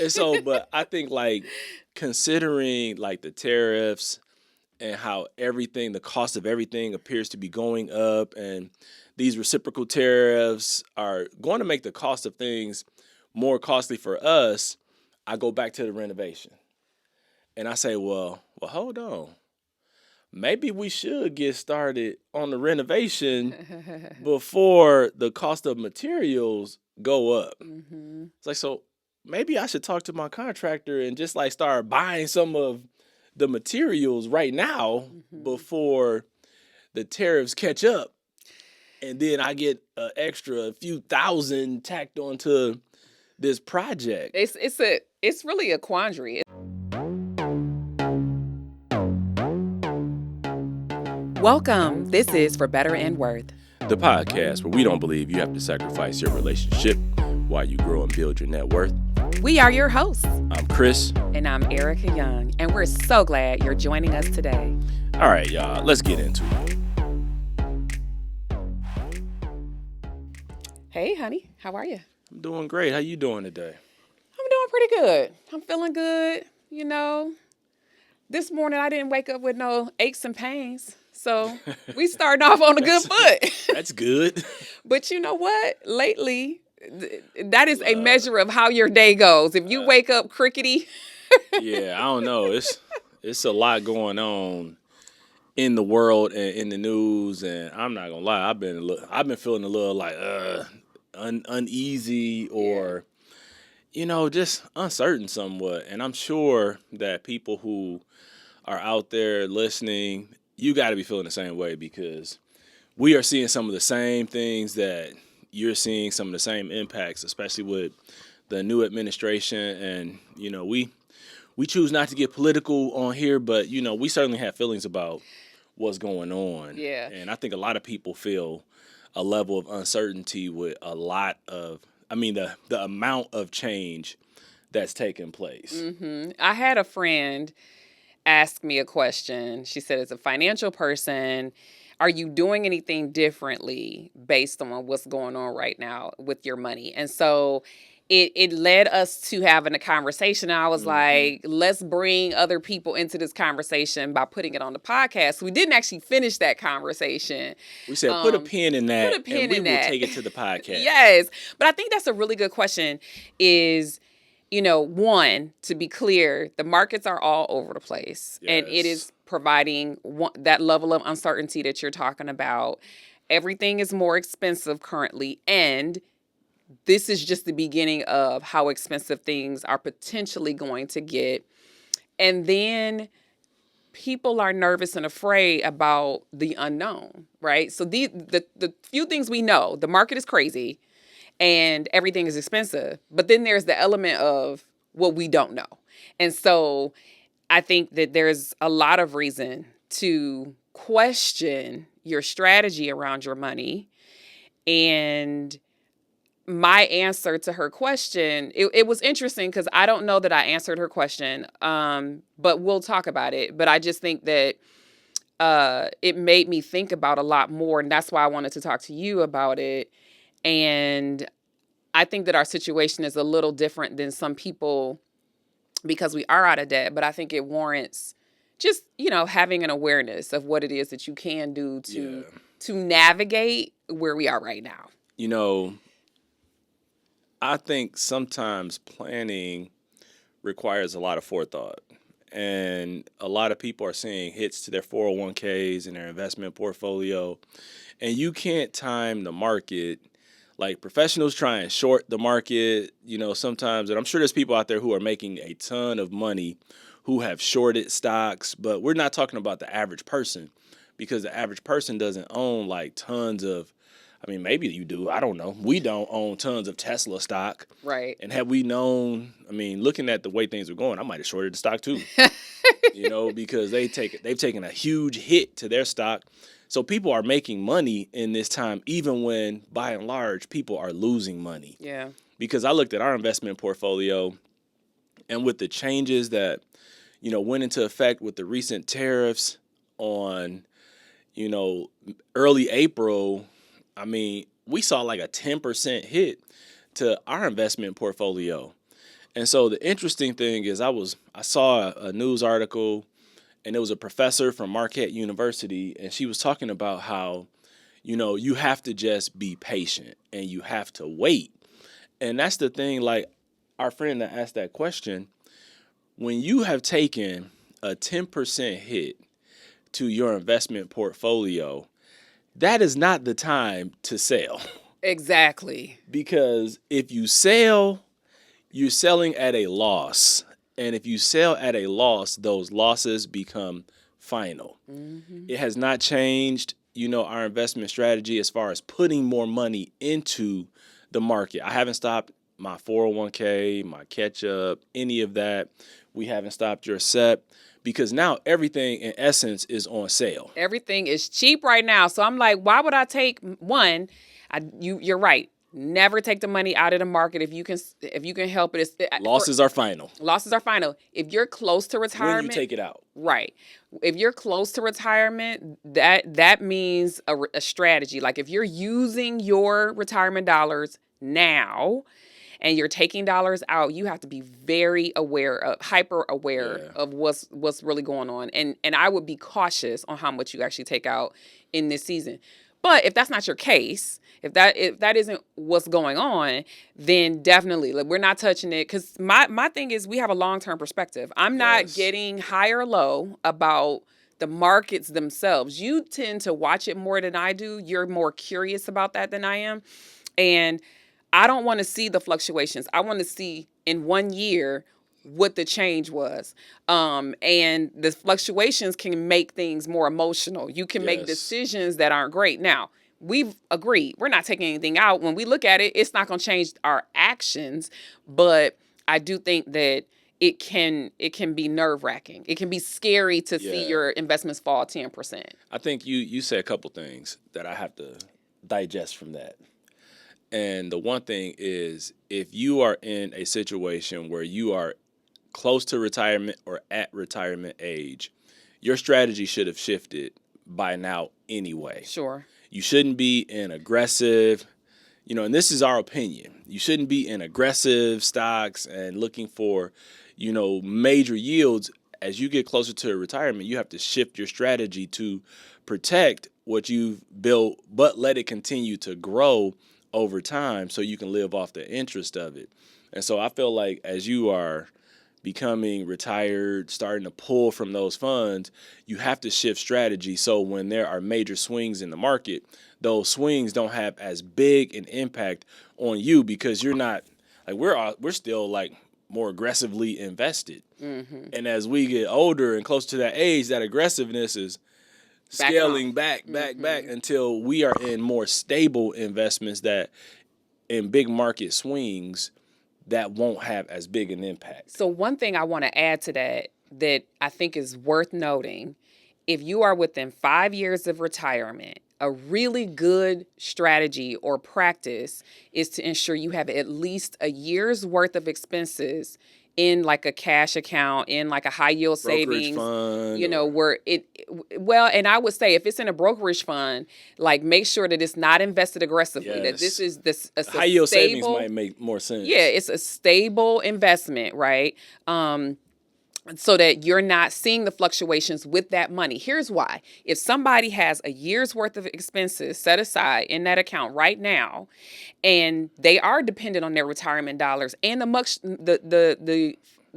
And so, but I think like considering like the tariffs and how everything, the cost of everything appears to be going up, and these reciprocal tariffs are going to make the cost of things more costly for us. I go back to the renovation and I say, well, hold on. Maybe we should get started on the renovation before the cost of materials go up. Mm-hmm. It's like, so maybe I should talk to my contractor and just like start buying some of the materials right now before the tariffs catch up. And then I get an extra few thousand tacked onto this project. It's really a quandary. Welcome. This is For Better and Worth, The podcast where we don't believe you have to sacrifice your relationship while you grow and build your net worth. We are your hosts. I'm Chris. And I'm Ericka Young, and we're so glad you're joining us today. All right, y'all, let's get into it. Hey, honey, how are you? I'm doing great. How you doing today? I'm doing pretty good. I'm feeling good. You know, this morning I didn't wake up with no aches and pains. So we starting off on a good foot. That's good. But you know what? Lately, that is a measure of how your day goes. If you wake up crickety. Yeah, I don't know. It's a lot going on in the world and in the news, and I'm not gonna lie. I've been feeling a little like uneasy or just uncertain somewhat. And I'm sure that people who are out there listening, you got to be feeling the same way, because we are seeing some of the same things that you're seeing, some of the same impacts, especially with the new administration. And we choose not to get political on here, but we certainly have feelings about what's going on. Yeah. And I think a lot of people feel a level of uncertainty with the amount of change that's taking place. Mm-hmm. I had a friend ask me a question. She said, as a financial person, are you doing anything differently based on what's going on right now with your money? And so it led us to having a conversation. I was like, let's bring other people into this conversation by putting it on the podcast. We didn't actually finish that conversation. We said, put a pin in that, and we will take it to the podcast. Yes. But I think that's a really good question is, one, to be clear, the markets are all over the place. Yes. And it is providing that level of uncertainty that you're talking about. Everything is more expensive currently, and this is just the beginning of how expensive things are potentially going to get. And then people are nervous and afraid about the unknown, right? So the few things we know, the market is crazy and everything is expensive. But then there's the element of what we don't know. And so I think that there's a lot of reason to question your strategy around your money. And my answer to her question, it was interesting because I don't know that I answered her question, but we'll talk about it. But I just think that it made me think about a lot more, and that's why I wanted to talk to you about it. And I think that our situation is a little different than some people because we are out of debt, but I think it warrants just, having an awareness of what it is that you can do to navigate where we are right now. I think sometimes planning requires a lot of forethought, and a lot of people are seeing hits to their 401ks and their investment portfolio, and you can't time the market. Like, professionals try and short the market, sometimes, and I'm sure there's people out there who are making a ton of money who have shorted stocks, but we're not talking about the average person, because the average person doesn't own like tons of, maybe you do. I don't know. We don't own tons of Tesla stock. Right. And had we known, looking at the way things are going, I might have shorted the stock too. Because they've taken a huge hit to their stock. So people are making money in this time, even when, by and large, people are losing money. Yeah. Because I looked at our investment portfolio, and with the changes that, went into effect with the recent tariffs on, early April, we saw like a 10% hit to our investment portfolio. And so the interesting thing is I saw a news article, and it was a professor from Marquette University, and she was talking about how, you have to just be patient and you have to wait. And that's the thing, like our friend that asked that question, when you have taken a 10% hit to your investment portfolio, that is not the time to sell. Exactly. Because if you sell, you're selling at a loss. And if you sell at a loss, those losses become final. It has not changed, our investment strategy as far as putting more money into the market. I haven't stopped my 401k, my catch up, any of that. We haven't stopped your SEP because now everything in essence is on sale. Everything is cheap right now. So I'm like, why would I take one? You're right. Never take the money out of the market if you can help it. Losses are final Losses are final. If you're close to when retirement, you take it out. right. If you're close to retirement, that means a strategy. Like if you're using your retirement dollars now and you're taking dollars out, you have to be very hyper aware Yeah. of what's really going on. And I would be cautious on how much you actually take out in this season. But if that's not your case, if that isn't what's going on, then definitely, like, we're not touching it. Because my thing is we have a long-term perspective. I'm not Yes. getting high or low about the markets themselves. You tend to watch it more than I do. You're more curious about that than I am. And I don't want to see the fluctuations. I want to see in 1 year what the change was. And the fluctuations can make things more emotional. You can make Yes. decisions that aren't great. Now, we've agreed. We're not taking anything out. When we look at it, it's not going to change our actions. But I do think that it can be nerve-wracking. It can be scary to see Yeah. your investments fall 10%. I think you said a couple things that I have to digest from that. And the one thing is, if you are in a situation where you are close to retirement or at retirement age, your strategy should have shifted by now anyway. Sure. You shouldn't be in aggressive, and this is our opinion. You shouldn't be in aggressive stocks and looking for, major yields. As you get closer to retirement, you have to shift your strategy to protect what you've built, but let it continue to grow over time so you can live off the interest of it. And so I feel like as you are becoming retired, starting to pull from those funds, you have to shift strategy so when there are major swings in the market, those swings don't have as big an impact on you because you're not like we're still like more aggressively invested. And as we get older and close to that age, that aggressiveness is scaling back until we are in more stable investments that in big market swings that won't have as big an impact. So one thing I want to add to that I think is worth noting, if you are within 5 years of retirement, a really good strategy or practice is to ensure you have at least a year's worth of expenses in like a cash account, in like a high yield Brokerage savings, fund. where and I would say if it's in a brokerage fund, like make sure that it's not invested aggressively, that this Yes. is this a High yield savings stable, might make more sense. yeah, it's a stable investment, right? So that you're not seeing the fluctuations with that money. Here's why. If somebody has a year's worth of expenses set aside in that account right now, and they are dependent on their retirement dollars, and the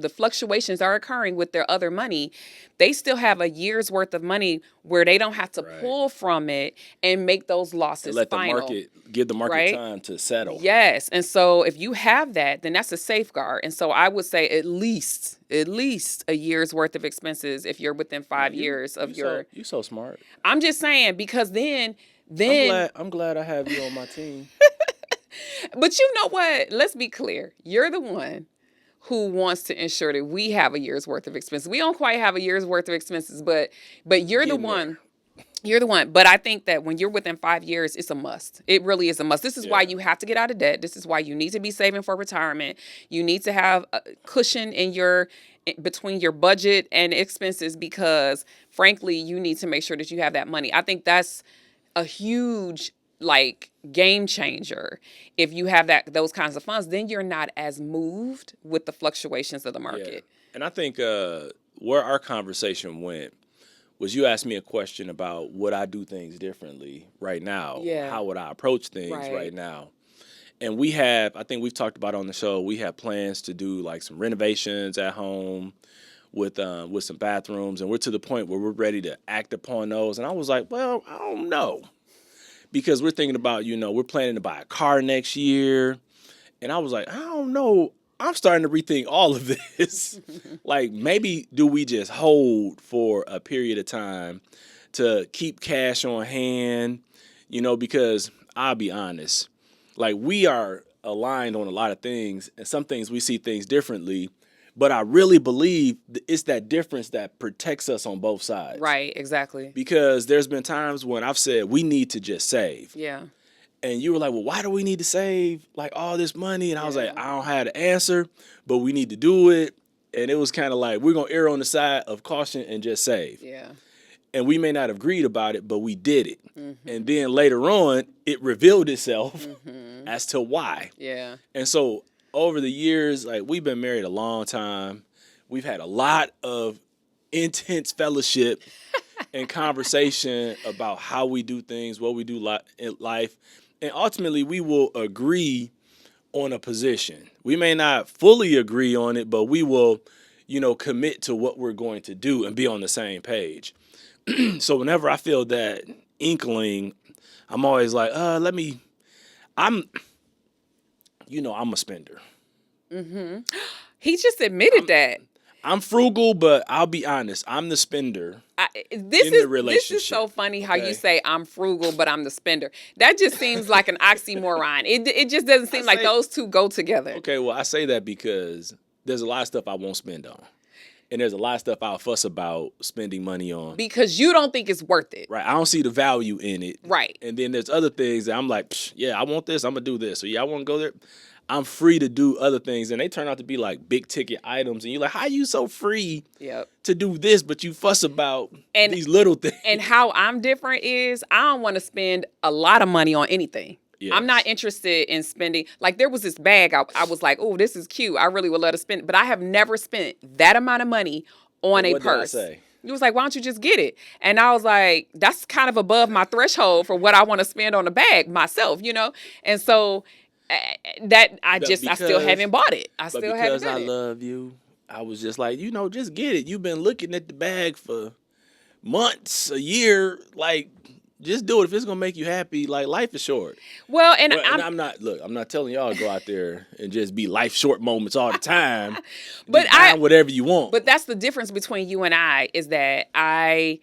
fluctuations are occurring with their other money, they still have a year's worth of money where they don't have to Right. pull from it and make those losses And let the final. market give the market right? time to settle. Yes. And so if you have that, then that's a safeguard. And so I would say at least a year's worth of expenses if you're within 5 years of your. You so smart. I'm just saying, because then I'm glad I have you on my team. but you know what? Let's be clear. You're the one who wants to ensure that we have a year's worth of expenses. We don't quite have a year's worth of expenses, but you're the Getting one. there. You're the one. But I think that when you're within 5 years, it's a must. It really is a must. This is why Yeah. you have to get out of debt. This is why you need to be saving for retirement. You need to have a cushion between your budget and expenses, because frankly, you need to make sure that you have that money. I think that's a huge like game changer. If you have those kinds of funds, then you're not as moved with the fluctuations of the Yeah. market. And I think where our conversation went was you asked me a question about would I do things differently right now? Yeah. How would I approach things right now? And I think we've talked about on the show, we have plans to do like some renovations at home with some bathrooms, and we're to the point where we're ready to act upon those. And I was like, well, I don't know. Because we're thinking about, we're planning to buy a car next year. And I was like, I don't know. I'm starting to rethink all of this. Like, maybe do we just hold for a period of time to keep cash on hand, because I'll be honest, like we are aligned on a lot of things, and some things we see things differently. But I really believe it's that difference that protects us on both sides. Right, exactly. Because there's been times when I've said we need to just save. Yeah. And you were like, well, why do we need to save like all this money? And I was like, I don't have the answer, but we need to do it. And it was kind of like, we're going to err on the side of caution and just save. Yeah. And we may not have agreed about it, but we did it. Mm-hmm. And then later on, it revealed itself as to why. Yeah. And so over the years, like we've been married a long time. We've had a lot of intense fellowship and conversation about how we do things, what we do in life. And ultimately, we will agree on a position. We may not fully agree on it, but we will, commit to what we're going to do and be on the same page. So whenever I feel that inkling, I'm always like, I'm a spender. Mm-hmm. He just admitted that. I'm frugal, but I'll be honest, I'm the spender the relationship. This is so funny how you say I'm frugal, but I'm the spender. That just seems like an oxymoron. It just doesn't seem like those two go together. Okay, well, I say that because there's a lot of stuff I won't spend on. And there's a lot of stuff I'll fuss about spending money on. Because you don't think it's worth it. Right. I don't see the value in it. Right. And then there's other things that I'm like, yeah, I want this. I'm going to do this. So, yeah, I want to go there. I'm free to do other things. And they turn out to be like big ticket items. And you're like, how are you so free to do this, but you fuss about these little things? And how I'm different is I don't want to spend a lot of money on anything. Yes. I'm not interested in spending. Like there was this bag I was like, oh, this is cute. I really would love to spend it. But I have never spent that amount of money on a purse. What did I say? He was like, why don't you just get it? And I was like, that's kind of above my threshold for what I want to spend on a bag myself, And so I still haven't bought it. I still haven't done it. Because I love you, I was just like, just get it. You've been looking at the bag for months, a year, like. Just do it if it's gonna make you happy. Like life is short. Well, and I'm not telling y'all to go out there and just be life short moments all the time. But whatever you want. But that's the difference between you and I is that I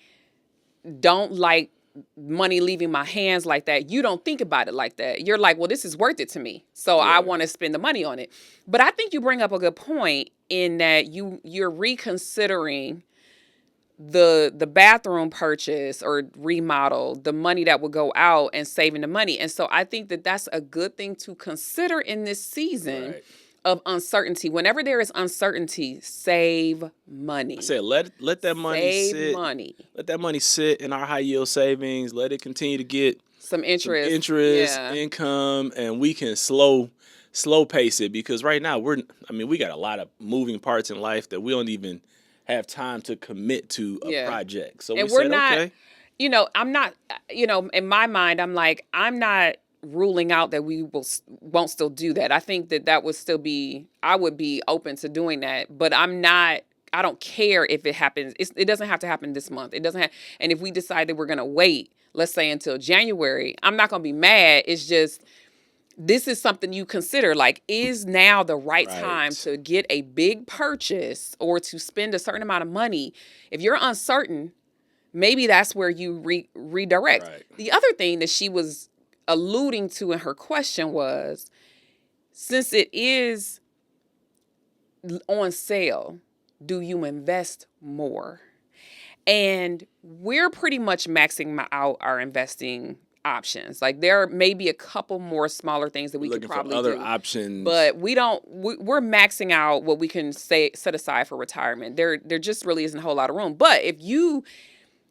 don't like money leaving my hands like that. You don't think about it like that. You're like, well, this is worth it to me, so I want to spend the money on it. But I think you bring up a good point in that you're reconsidering the bathroom purchase or remodel, the money that will go out and saving the money. And so I think that that's a good thing to consider in this season of uncertainty. Whenever there is uncertainty, save money. I said, let that money save money. Let that money sit in our high yield savings. Let it continue to get some interest, income, and we can slow pace it because right now we got a lot of moving parts in life that we don't even have time to commit to a project. So we're not, okay. I'm not, in my mind, I'm like, I'm not ruling out that we won't still do that. I think that would still be, I would be open to doing that, but I don't care if it happens. It doesn't have to happen this month. It doesn't have, and if we decide that we're going to wait, let's say until January, I'm not going to be mad. It's just, this is something you consider, like, is now the right time to get a big purchase or to spend a certain amount of money? If you're uncertain, maybe that's where you redirect. Right. The other thing that she was alluding to in her question was, since it is on sale, do you invest more? And we're pretty much maxing out our investing options. Like there may be a couple more smaller things that we could probably do. Other options. But we're maxing out what we can set aside for retirement. There just really isn't a whole lot of room. But if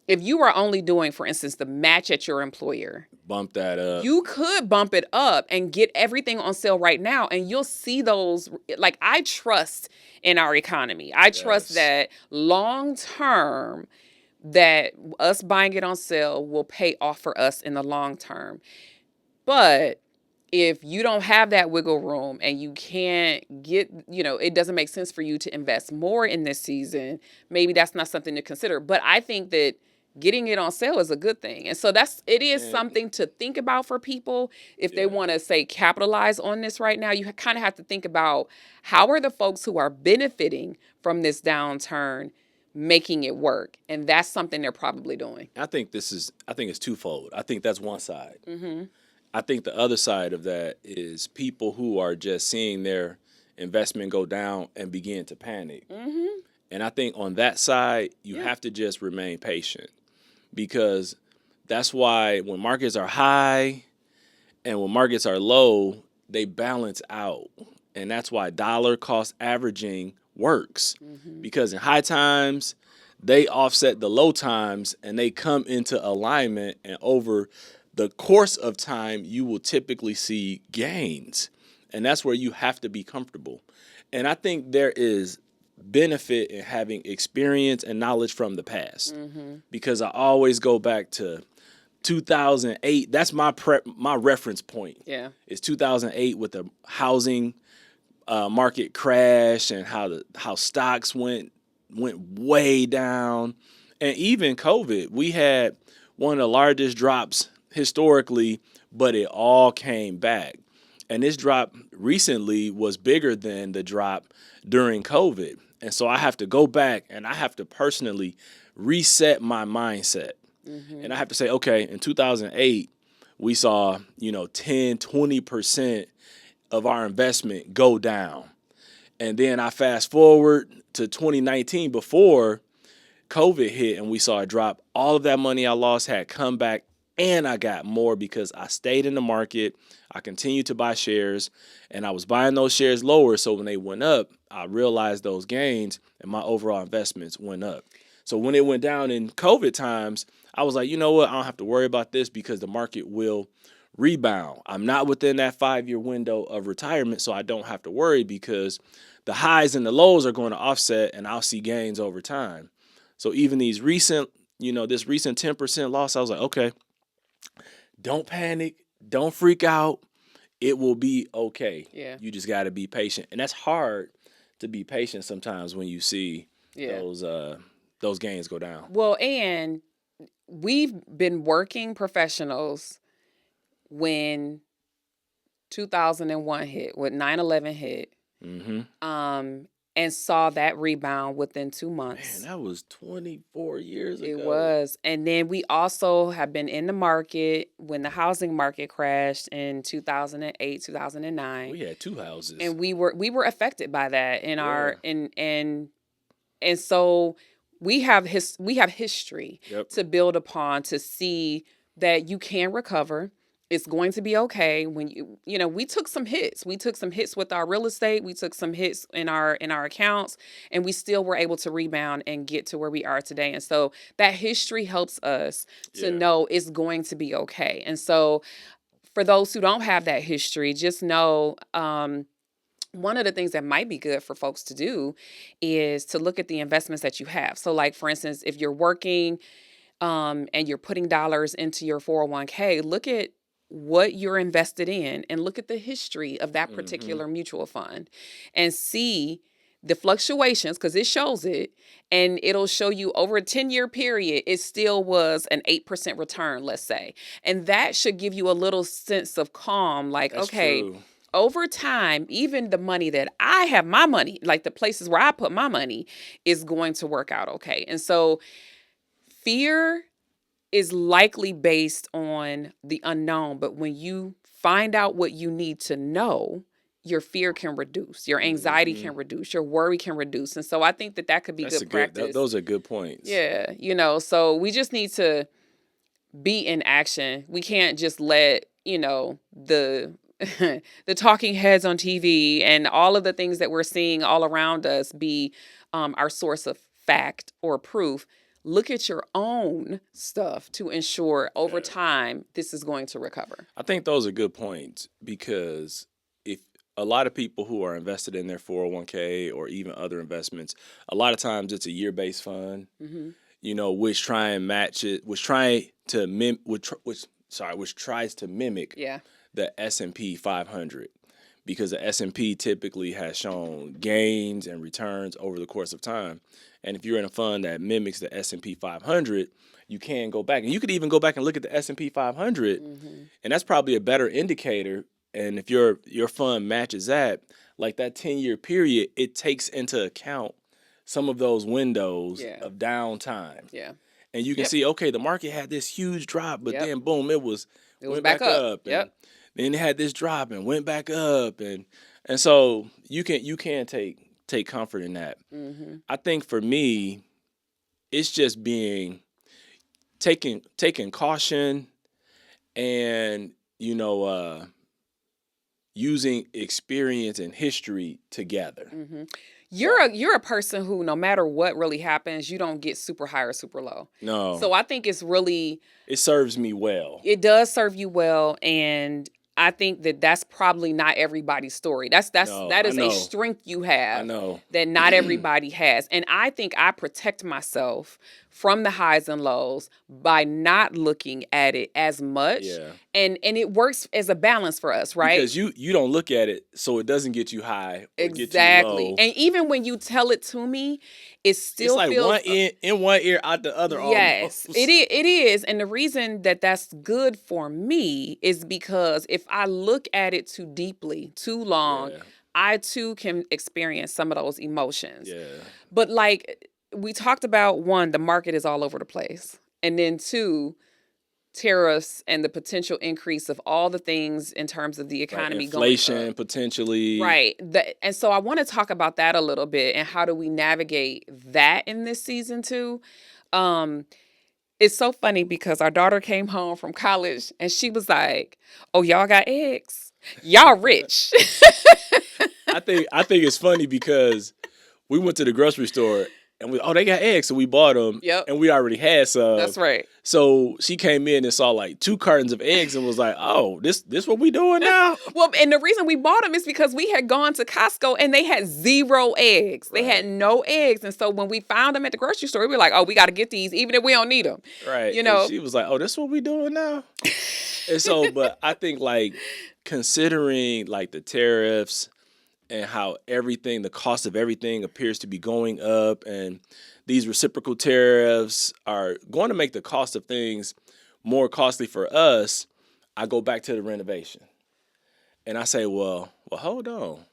if you are only doing, for instance, the match at your employer, Bump that up. you could bump it up and get everything on sale right now, and you'll see those. Like, I trust in our economy. I trust Yes. that long term, that us buying it on sale will pay off for us in the long term. But if you don't have that wiggle room and you can't get, it doesn't make sense for you to invest more in this season, maybe that's not something to consider. But I think that getting it on sale is a good thing. And so it is And something to think about for people. If they yeah. want to say capitalize on this right now, you kind of have to think about, how are the folks who are benefiting from this downturn making it work? And that's something they're probably doing. I think it's twofold. I think that's one side. Mm-hmm. I think the other side of that is people who are just seeing their investment go down and begin to panic. Mm-hmm. And I think on that side, you Yeah. have to just remain patient, because that's why when markets are high and when markets are low, they balance out. And that's why dollar cost averaging works, Mm-hmm. because in high times, they offset the low times and they come into alignment. And over the course of time, you will typically see gains. And that's where you have to be comfortable. And I think there is benefit in having experience and knowledge from the past, Mm-hmm. because I always go back to 2008. That's my reference point. Yeah. It's 2008 with the housing market crash and how stocks went way down, and even COVID. We had one of the largest drops historically, but it all came back. And this drop recently was bigger than the drop during COVID. And so I have to go back and I have to personally reset my mindset. Mm-hmm. And I have to say, okay, in 2008, we saw, 10, 20% of our investment go down. And then I fast forward to 2019, before COVID hit, and we saw a drop. All of that money I lost had come back, and I got more because I stayed in the market. I continued to buy shares, and I was buying those shares lower. So when they went up, I realized those gains, and my overall investments went up. So when it went down in COVID times, I was like, you know what? I don't have to worry about this because the market will rebound. I'm not within that 5-year window of retirement, so I don't have to worry, because the highs and the lows are going to offset, and I'll see gains over time. So even this recent 10% loss, I was like, okay, don't panic, don't freak out. It will be okay. Yeah. You just got to be patient. And that's hard to be patient sometimes when you see Yeah. those gains go down. Well, and we've been working professionals when 2001 hit, when 9/11 hit, Mm-hmm. and saw that rebound within 2 Man, months. that was 24 years ago. It was. And then we also have been in the market when the housing market crashed in 2008, 2009. We had two houses. And we were affected by that in our Yeah. and so we have history Yep. to build upon, to see that you can recover. It's going to be okay. When we took some hits. We took some hits with our real estate. We took some hits in our accounts, and we still were able to rebound and get to where we are today. And so that history helps us to Yeah. know it's going to be okay. And so for those who don't have that history, just know, one of the things that might be good for folks to do is to look at the investments that you have. So, like, for instance, if you're working, and you're putting dollars into your 401k, look at what you're invested in and look at the history of that particular mutual fund and see the fluctuations, because it shows it, and it'll show you over a 10-year period, it still was an 8% return, let's say. And that should give you a little sense of calm, like, That's okay, true. over time, even the money that I have, my money, like the places where I put my money, is going to work out okay. And so fear is likely based on the unknown, but when you find out what you need to know, your fear can reduce, your anxiety can reduce, your worry can reduce. And so I think that could be good practice. Those are good points. Yeah, so we just need to be in action. We can't just let, the the talking heads on TV and all of the things that we're seeing all around us be our source of fact or proof. look at your own stuff to ensure over Yeah. time this is going to recover. I think those are good points because if a lot of people who are invested in their 401k or even other investments, a lot of times it's a year-based fund, Mm-hmm. which try and match it, which try to which tries to mimic Yeah. the S&P 500 because the S&P typically has shown gains and returns over the course of time. And if you're in a fund that mimics the S&P 500, you can go back and you could even go back and look at the S&P 500, Mm-hmm. and that's probably a better indicator. And if your fund matches that, like that 10-year period, it takes into account some of those windows Yeah. of downtime. Yeah. And you can Yep. see, okay, the market had this huge drop, but Yep. then boom, it It was went back back up. up, and Yep. then it had this drop and went back up, and so you can take comfort in that. Mm-hmm. I think for me, it's just being taking caution and using experience and history together. Mm-hmm. So You're a person who, no matter what really happens, you don't get super high or super low. no, So I think it's really, it serves me well. it does serve you well, and I think that that's probably not everybody's story. No, That I is a know, strength you I have know. that not everybody has. And I think I protect myself from the highs and lows by not looking at it as much. Yeah, And it works as a balance for us, right? because you don't look at it, so it doesn't get you high or get you Exactly. low. And even when you tell it to me, it It's still like feels one in one ear, out the other, yes, almost. it is. And the reason that that's good for me is because if I look at it too deeply, too long, Yeah, I too can experience some of those emotions. yeah, But like we talked about, one, the market is all over the place. And then two, tariffs and the potential increase of all the things in terms of the right. economy going up. Inflation potentially. Right. And so I want to talk about that a little bit and how do we navigate that in this season too. Um, it's so funny because our daughter came home from college and she was like, "Oh, y'all got eggs. Y'all rich." I think it's funny because we went to the grocery store and they got eggs, so we bought them, Yep. and we already had some. That's right. So she came in and saw like 2 cartons of eggs and was like, "Oh, this what we doing now?" Well, and the reason we bought them is because we had gone to Costco and they had zero eggs. They had Right, no eggs. And so when we found them at the grocery store, we were like, "Oh, we got to get these even if we don't need them." right. You And know. she was like, "Oh, this what we doing now?" And so, but I think like considering like the tariffs and how everything, the cost of everything appears to be going up, and these reciprocal tariffs are going to make the cost of things more costly for us. I go back to the renovation and I say, well, hold on.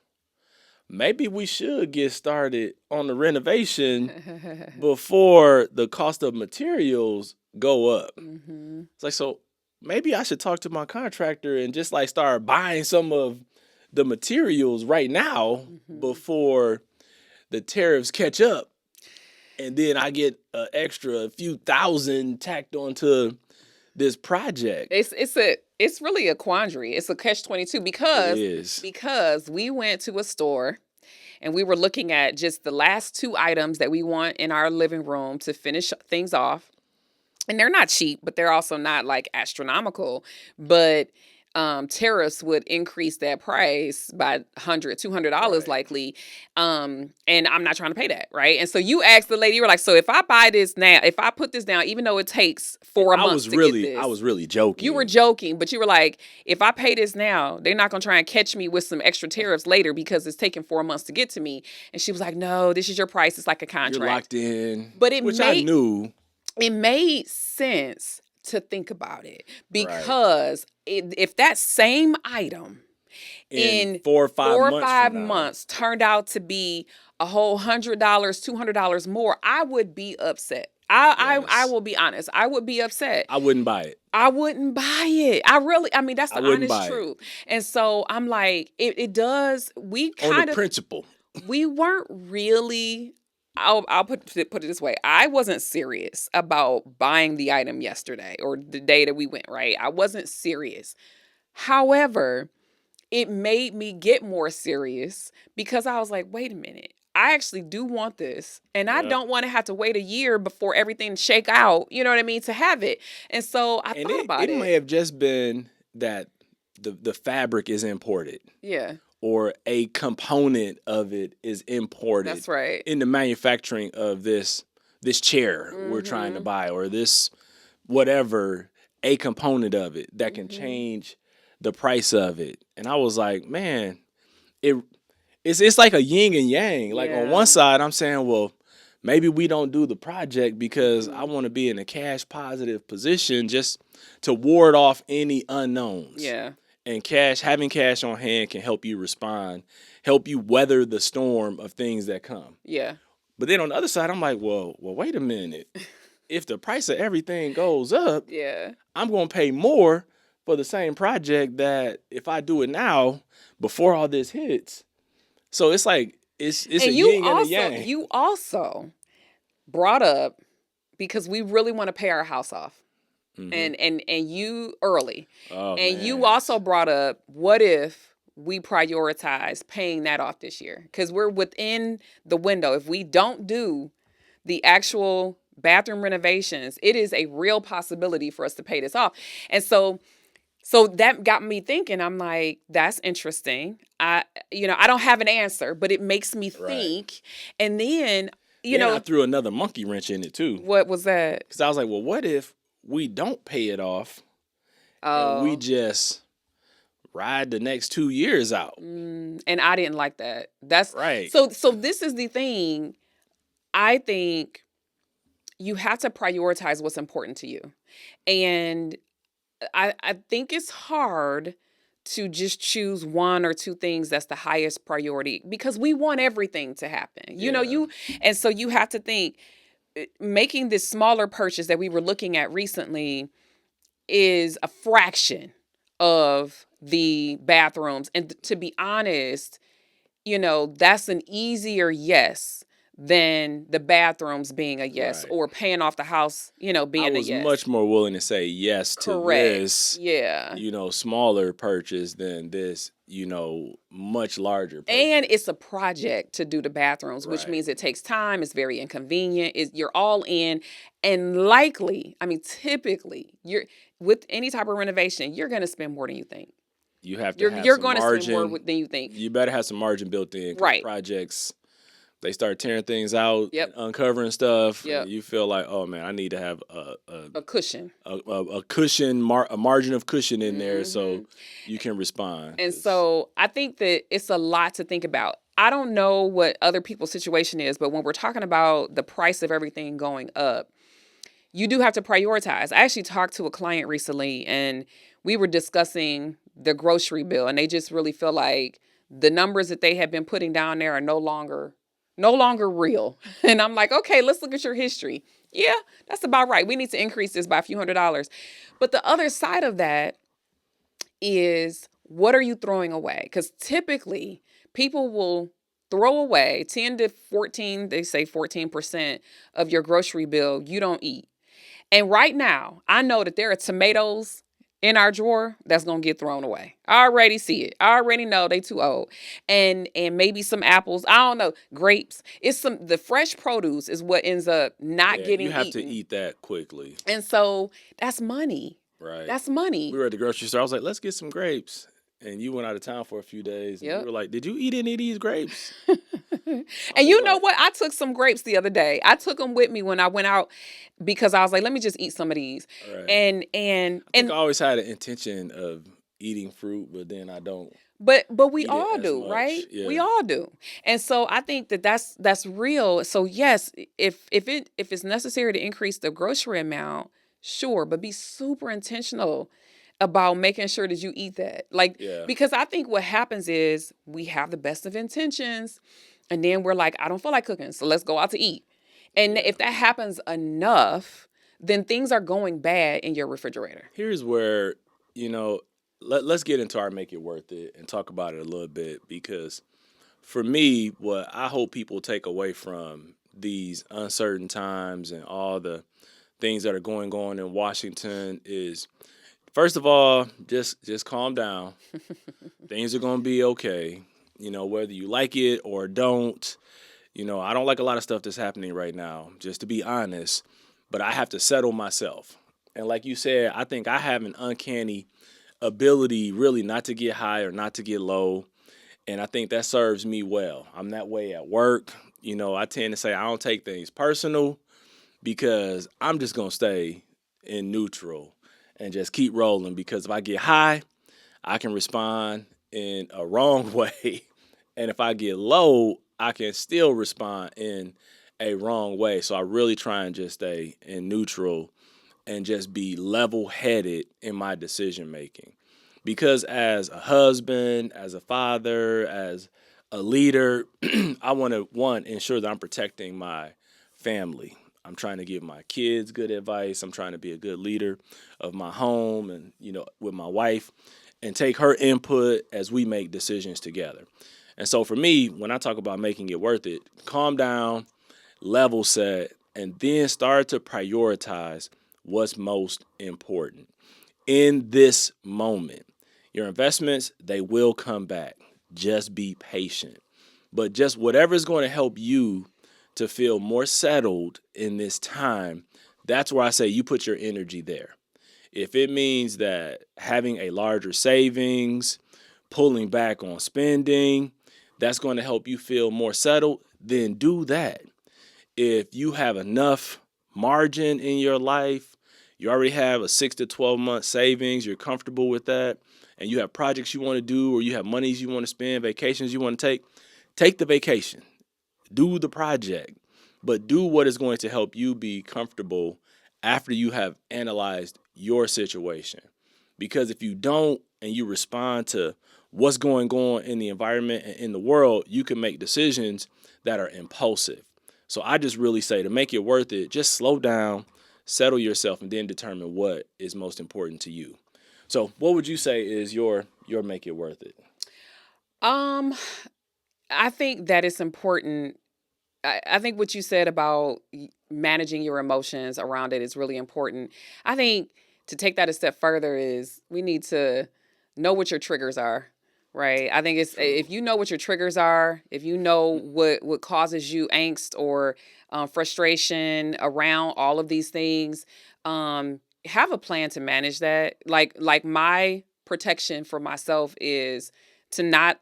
Maybe we should get started on the renovation before the cost of materials go up. Mm-hmm. It's like, so maybe I should talk to my contractor and just like start buying some of the materials right now Mm-hmm. before the tariffs catch up. And then I get an extra few thousand tacked onto this project. It's really a quandary. It's a catch-22 It is. because we went to a store and we were looking at just the last two items that we want in our living room to finish things off. And they're not cheap, but they're also not like astronomical. But tariffs would increase that price by $100, $200 Right. likely. And I'm not trying to pay that, right? And so you asked the lady, you were like, "So if I buy this now, if I put this down, even though it takes 4 months to get this," I was really joking. you were joking, but you were like, "If I pay this now, they're not gonna try and catch me with some extra tariffs later because it's taking 4 months to get to me." And she was like, "No, this is your price. It's like a You're contract." locked in. But it which I made knew. it made sense to think about it Right. because if that same item In in 4 or 5 months 4 or 5 months turned out to be a whole $100, $200 more, I would be upset. I Yes. will be honest. I would be upset. I wouldn't buy it. I wouldn't buy it. I mean, that's I the wouldn't honest buy it. truth. And so I'm like, it does. We On kind the of, principle. we weren't really. I'll put it this way. I wasn't serious about buying the item yesterday or the day that we went, right? I wasn't serious. However, it made me get more serious because I was like, wait a minute. I actually do want this, and I Yeah. don't want to have to wait a year before everything shake out, you know what I mean, to have it. And so I And thought it, about it it. may have just been that the fabric is imported, Yeah, or a component of it is imported that's right. in the manufacturing of this chair we're trying to Mm-hmm. buy, or this whatever, a component of it that can Mm-hmm. change the price of it. And I was like, man, it it's like a yin and yang. Like on one Yeah. side, I'm saying, well, maybe we don't do the project because I Mm-hmm. want to be in a cash positive position just to ward off any unknowns. Yeah. And having cash on hand can help you respond, help you weather the storm of things that come. Yeah. But then on the other side, I'm like, well, wait a minute. If the price of everything goes up, Yeah. I'm going to pay more for the same project that if I do it now before all this hits. So it's like it's a And you yin and a also yang. you also brought up, because we really want to pay our house off. Hmm. And you early. Oh And you man. also brought up, what if we prioritize paying that off this year? Because we're within the window. If we don't do the actual bathroom renovations, it is a real possibility for us to pay this off. And so that got me thinking. I'm like, that's interesting. I don't have an answer, but it makes me Right. think. And then, Then I threw another monkey wrench in it too. what was that? Because I was like, well, what if we don't pay it off and we Oh, just ride the next 2 years out? and I didn't like that. That's Right. so this is the thing. I think you have to prioritize what's important to you. And I think it's hard to just choose one or two things that's the highest priority, because we want everything to happen. Yeah. And so you have to think, making this smaller purchase that we were looking at recently is a fraction of the bathrooms. And to be honest, that's an easier yes than the bathrooms being a yes, Right. or paying off the house, I being a was yes. much more willing to say yes to Correct. this, Yeah. smaller purchase than this, much larger purchase. And it's a project to do the bathrooms, which Right. means it takes time. It's very inconvenient. You're all in, and likely, I mean, typically, you're with any type of renovation, you're going to spend more than you think. You have to You're have you're some going to spend more margin. than you think. You better have some margin built in, because Right. projects, they start tearing things out, Yep. uncovering stuff, Yep. and you feel like, oh man, I need to have A cushion. a cushion, a margin of cushion in there, so Mhm. you can respond. And 'Cause- so I think that it's a lot to think about. I don't know what other people's situation is, but when we're talking about the price of everything going up, you do have to prioritize. I actually talked to a client recently, and we were discussing the grocery bill, and they just really feel like the numbers that they have been putting down there are no longer real. And I'm like, okay, let's look at your history. Yeah, that's about right. We need to increase this by a few $100s. But the other side of that is, what are you throwing away? Because typically people will throw away 10 to 14, they say 14% of your grocery bill you don't eat. And right now, I know that there are tomatoes in our drawer that's gonna get thrown away. I already see it. I already know they too old. And maybe some apples. I don't know. Grapes. The fresh produce is what ends up not yeah, getting you have eaten. to eat that quickly. And so that's money. Right. That's money. We were at the grocery store. I was like, let's get some grapes. And you went out of town for a few days. And Yep. you were like, did you eat any of these grapes? And you know what? I took some grapes the other day. I took them with me when I went out, because I was like, let me just eat some of these. Right. And I think I always had an intention of eating fruit, but then I don't. but we eat it all as do, much. right? Yeah. We all do. And so I think that that's real. So yes, if it's necessary to increase the grocery amount, sure, but be super intentional about making sure that you eat that. Like, Yeah. because I think what happens is we have the best of intentions, and then we're like, I don't feel like cooking, so let's go out to eat. And Yeah. if that happens enough, then things are going bad in your refrigerator. Here's where, let's get into our make it worth it and talk about it a little bit, because for me, what I hope people take away from these uncertain times and all the things that are going on in Washington is, first of all, just calm down. Things are going to be okay. Whether you like it or don't, I don't like a lot of stuff that's happening right now, just to be honest, but I have to settle myself. And like you said, I think I have an uncanny ability really not to get high or not to get low. And I think that serves me well. I'm that way at work. I tend to say I don't take things personal because I'm just going to stay in neutral and just keep rolling. Because if I get high, I can respond in a wrong way. And if I get low, I can still respond in a wrong way. So I really try and just stay in neutral and just be level headed in my decision making. Because as a husband, as a father, as a leader, I want to, one, ensure that I'm protecting my family. I'm trying to give my kids good advice. I'm trying to be a good leader of my home and, with my wife and take her input as we make decisions together. And so for me, when I talk about making it worth it, calm down, level set, and then start to prioritize what's most important in this moment. Your investments, they will come back. Just be patient. But just whatever is going to help you to feel more settled in this time, that's where I say you put your energy there. If it means that having a larger savings, pulling back on spending, that's going to help you feel more settled, then do that. If you have enough margin in your life, you already have a 6 to 12 month savings, you're comfortable with that, and you have projects you want to do or you have monies you want to spend, vacations you want to take the vacation, do the project, but do what is going to help you be comfortable after you have analyzed your situation. Because if you don't and you respond to what's going on in the environment and in the world, you can make decisions that are impulsive. So I just really say to make it worth it, just slow down, settle yourself, and then determine what is most important to you. So what would you say is your make it worth it? Um, I think that it's important. I think what you said about managing your emotions around it is really important. I think to take that a step further is we need to know what your triggers are, right? I think it's True. if you know what your triggers are, if you know what causes you angst or frustration around all of these things, have a plan to manage that. Like my protection for myself is to not,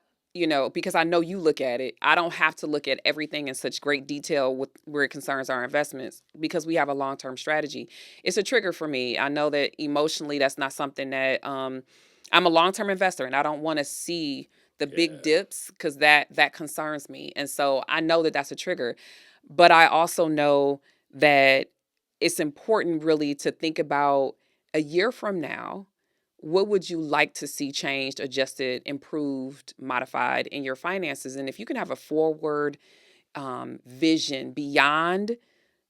because I know you look at it. I don't have to look at everything in such great detail with where it concerns our investments because we have a long-term strategy. It's a trigger for me. I know that emotionally that's not something that I'm a long-term investor and I don't want to see the big Yeah. dips because that concerns me. And so I know that that's a trigger. But I also know that it's important really to think about a year from now, what would you like to see changed, adjusted, improved, modified in your finances? And if you can have a forward vision beyond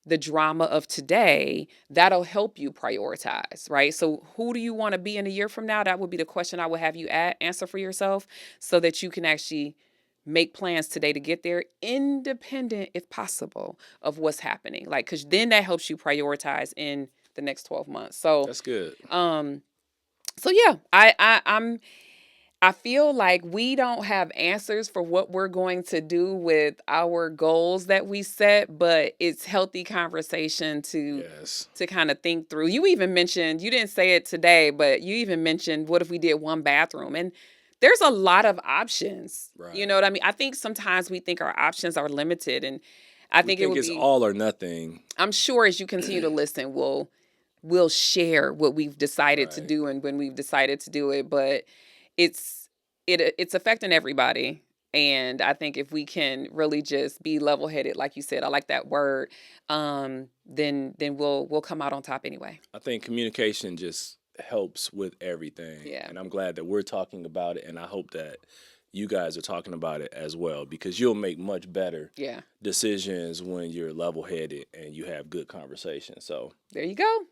the drama of today, that'll help you prioritize, right? So, who do you want to be in a year from now? That would be the question I would have you answer for yourself so that you can actually make plans today to get there, independent, if possible, of what's happening. Like, because then that helps you prioritize in the next 12 months. That's good. Um, so yeah, I feel like we don't have answers for what we're going to do with our goals that we set, but it's healthy conversation Yes. to kind of think through. You even mentioned, you didn't say it today, but you even mentioned what if we did one bathroom? And there's a lot of options. You know Right. what I mean? I think sometimes we think our options are limited and I We think it think would it's be all or nothing. I'm sure as you continue to listen, we'll share what we've decided to Right. do and when we've decided to do it. But it's it's affecting everybody. And I think if we can really just be level headed, like you said, I like that word, then we'll come out on top anyway. I think communication just helps with everything. Yeah. And I'm glad that we're talking about it. And I hope that you guys are talking about it as well because you'll make much better Yeah. decisions when you're level headed and you have good conversation. So There you go.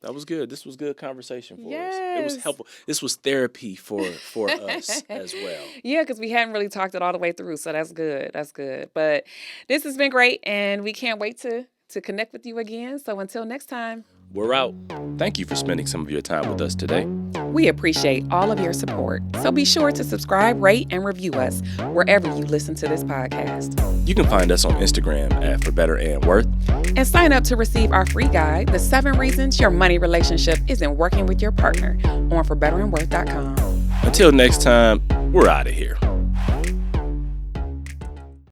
that was good. This was good conversation for us. It was Yes. helpful. This was therapy for us as well. Yeah, because we hadn't really talked it all the way through. So that's good. That's good. But this has been great and we can't wait to connect with you again. So until next time. We're out. Thank you for spending some of your time with us today. We appreciate all of your support, so be sure to subscribe, rate, and review us wherever you listen to this podcast. You can find us on Instagram at For Better and Worth. And sign up to receive our free guide, The 7 Reasons Your Money Relationship Isn't Working with Your Partner, on forbetterandworth.com. Until next time, we're out of here.